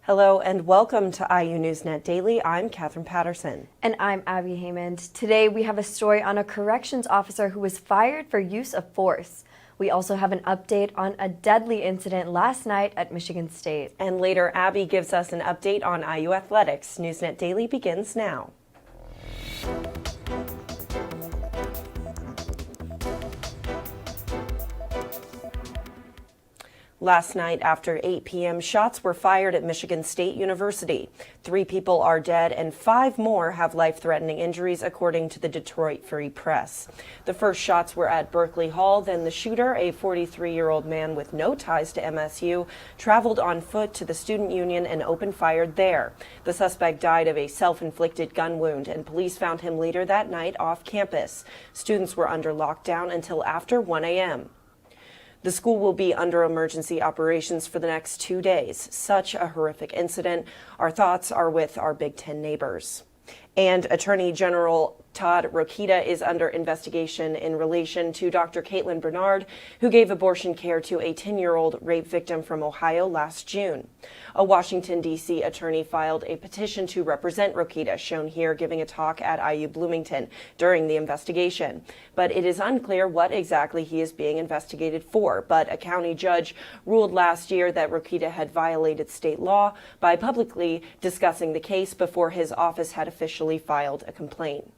Hello and welcome to IU NewsNet Daily. I'm Katherine Patterson. And I'm Abby Haymond. Today we have a story on a corrections officer who was fired for use of force. We also have an update on a deadly incident last night at Michigan State. And later, Abby gives us an update on IU athletics. NewsNet Daily begins now. Last night after 8 p.m., shots were fired at Michigan State University. 3 people are dead and 5 more have life-threatening injuries, according to the Detroit Free Press. The first shots were at Berkeley Hall, then the shooter, a 43-year-old man with no ties to MSU, traveled on foot to the student union and opened fire there. The suspect died of a self-inflicted gun wound, and police found him later that night off campus. Students were under lockdown until after 1 a.m. The school will be under emergency operations for the next 2 days. Such a horrific incident. Our thoughts are with our Big Ten neighbors. And Attorney General Todd Rokita is under investigation in relation to Dr. Caitlin Bernard, who gave abortion care to a 10-year-old rape victim from Ohio last June. A Washington, D.C. attorney filed a petition to represent Rokita, shown here giving a talk at IU Bloomington during the investigation. But it is unclear what exactly he is being investigated for. But a county judge ruled last year that Rokita had violated state law by publicly discussing the case before his office had officially filed a complaint.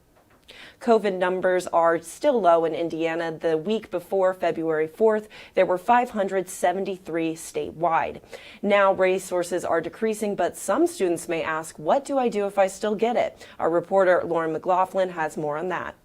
COVID numbers are still low in Indiana. The week before February 4th, there were 573 statewide. Now, resources are decreasing, but some students may ask, what do I do if I still get it? Our reporter, Lauren McLaughlin, has more on that.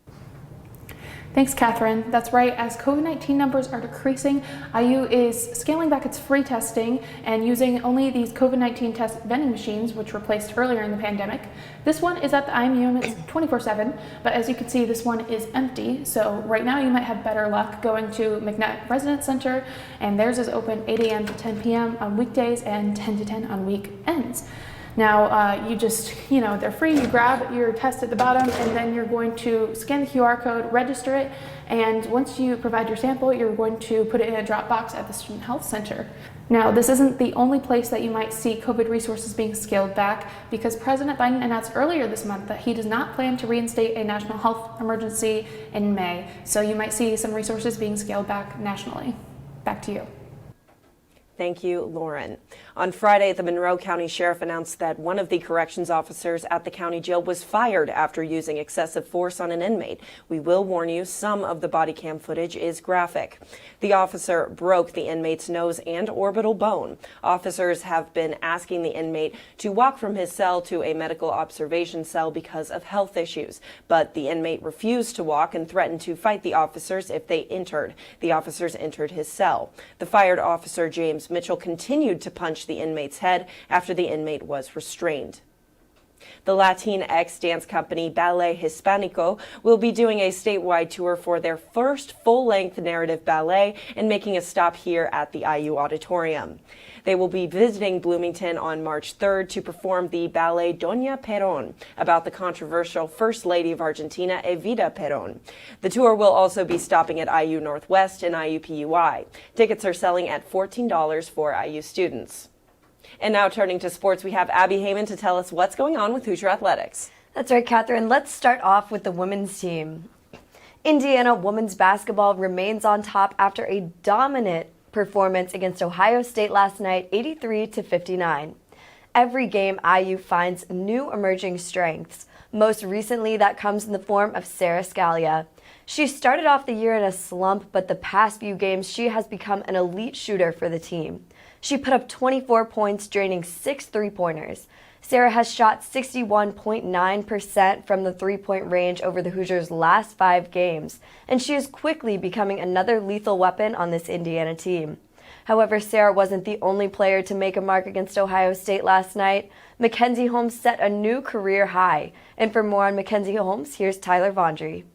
Thanks, Catherine. That's right. As COVID-19 numbers are decreasing, IU is scaling back its free testing and using only these COVID-19 test vending machines, which were placed earlier in the pandemic. This one is at the IMU and it's 24/7, but as you can see, this one is empty. So right now you might have better luck going to McNett Residence Center, and theirs is open 8 a.m. to 10 p.m. on weekdays and 10 to 10 on weekends. Now, you just, they're free. You grab your test at the bottom, and then you're going to scan the QR code, register it, and once you provide your sample, you're going to put it in a drop box at the Student Health Center. Now, this isn't the only place that you might see COVID resources being scaled back, because President Biden announced earlier this month that he does not plan to reinstate a national health emergency in May. So you might see some resources being scaled back nationally. Back to you. Thank you, Lauren. On Friday, the Monroe County Sheriff announced that one of the corrections officers at the county jail was fired after using excessive force on an inmate. We will warn you, some of the body cam footage is graphic. The officer broke the inmate's nose and orbital bone. Officers have been asking the inmate to walk from his cell to a medical observation cell because of health issues, but the inmate refused to walk and threatened to fight the officers if they entered. The officers entered his cell. The fired officer, James Mitchell, continued to punch the inmate's head after the inmate was restrained. The Latinx dance company Ballet Hispanico will be doing a statewide tour for their first full-length narrative ballet and making a stop here at the IU Auditorium. They will be visiting Bloomington on March 3rd to perform the ballet Doña Perón about the controversial First Lady of Argentina, Evita Perón. The tour will also be stopping at IU Northwest and IUPUI. Tickets are selling at $14 for IU students. And now turning to sports, we have Abby Haymond to tell us what's going on with Hoosier Athletics. That's right, Catherine. Let's start off with the women's team. Indiana women's basketball remains on top after a dominant performance against Ohio State last night, 83-59. Every game, IU finds new emerging strengths. Most recently, that comes in the form of Sarah Scalia. She started off the year in a slump, but the past few games, she has become an elite shooter for the team. She put up 24 points, draining 6 three-pointers. Sarah has shot 61.9% from the three-point range over the Hoosiers' last 5 games, and she is quickly becoming another lethal weapon on this Indiana team. However, Sarah wasn't the only player to make a mark against Ohio State last night. Mackenzie Holmes set a new career high. And for more on Mackenzie Holmes, here's Tyler Vondry.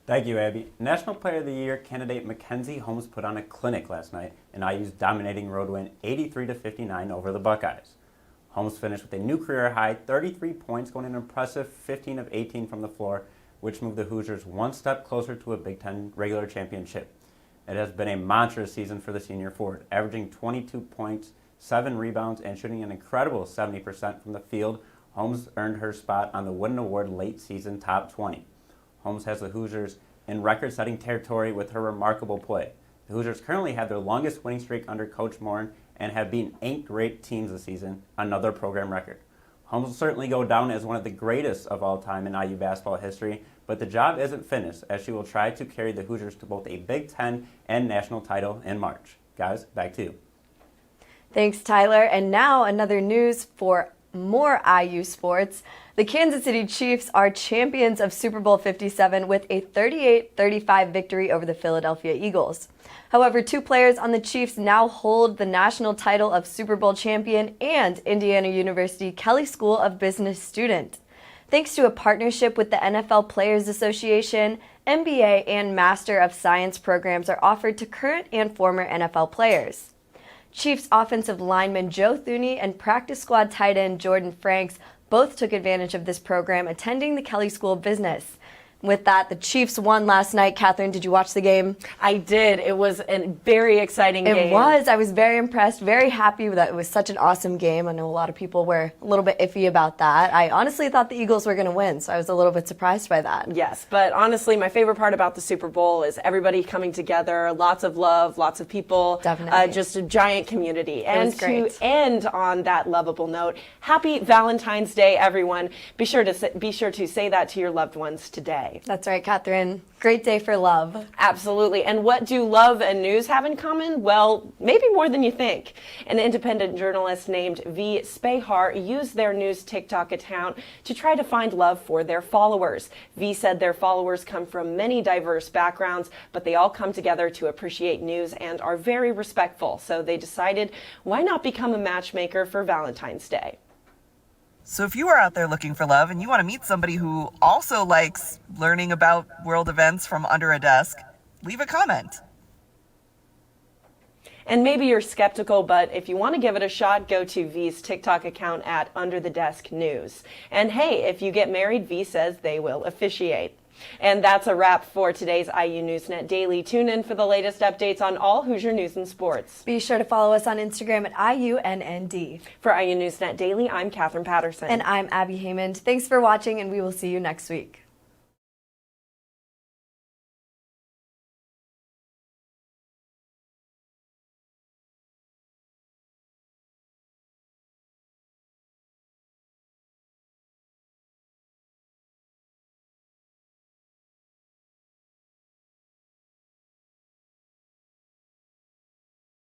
Thank you, Abby. National Player of the Year candidate Mackenzie Holmes put on a clinic last night in IU's dominating road win 83-59 over the Buckeyes. Holmes finished with a new career high 33 points, going an impressive 15 of 18 from the floor, which moved the Hoosiers one step closer to a Big Ten regular championship. It has been a monstrous season for the senior forward, averaging 22 points, 7 rebounds, and shooting an incredible 70% from the field, Holmes earned her spot on the Wooden Award late season top 20. Holmes has the Hoosiers in record-setting territory with her remarkable play. The Hoosiers currently have their longest winning streak under Coach Morin and have beaten 8 great teams this season, another program record. Holmes will certainly go down as one of the greatest of all time in IU basketball history, but the job isn't finished as she will try to carry the Hoosiers to both a Big Ten and national title in March. Guys, back to you. Thanks, Tyler. And now another news for more IU sports. The Kansas City Chiefs are champions of Super Bowl 57 with a 38-35 victory over the Philadelphia Eagles. However, 2 players on the Chiefs now hold the national title of Super Bowl champion and Indiana University Kelley School of Business student. Thanks to a partnership with the NFL Players Association, MBA and Master of Science programs are offered to current and former NFL players. Chiefs offensive lineman Joe Thuney and practice squad tight end Jordan Franks both took advantage of this program attending the Kelley School of Business. With that, the Chiefs won last night. Katherine, did you watch the game? I did. It was a very exciting game. It was. I was very impressed, very happy that it was such an awesome game. I know a lot of people were a little bit iffy about that. I honestly thought the Eagles were going to win, so I was a little bit surprised by that. Yes, but honestly, my favorite part about the Super Bowl is everybody coming together, lots of love, lots of people. Definitely. Just a giant community. And was great. to end on that lovable note, happy Valentine's Day, everyone. Be sure to say that to your loved ones today. That's right, Katherine. Great day for love. Absolutely. And what do love and news have in common? Well, maybe more than you think. An independent journalist named V. Spahar used their news TikTok account to try to find love for their followers. V said their followers come from many diverse backgrounds, but they all come together to appreciate news and are very respectful. So they decided, why not become a matchmaker for Valentine's Day? So if you are out there looking for love and you want to meet somebody who also likes learning about world events from under a desk, leave a comment. And maybe you're skeptical, but if you want to give it a shot, go to V's TikTok account at Under the Desk News. And hey, if you get married, V says they will officiate. And that's a wrap for today's IU NewsNet Daily. Tune in for the latest updates on all Hoosier news and sports. Be sure to follow us on Instagram at IUNND. For IU NewsNet Daily, I'm Katherine Patterson. And I'm Abby Haymond. Thanks for watching, and we will see you next week.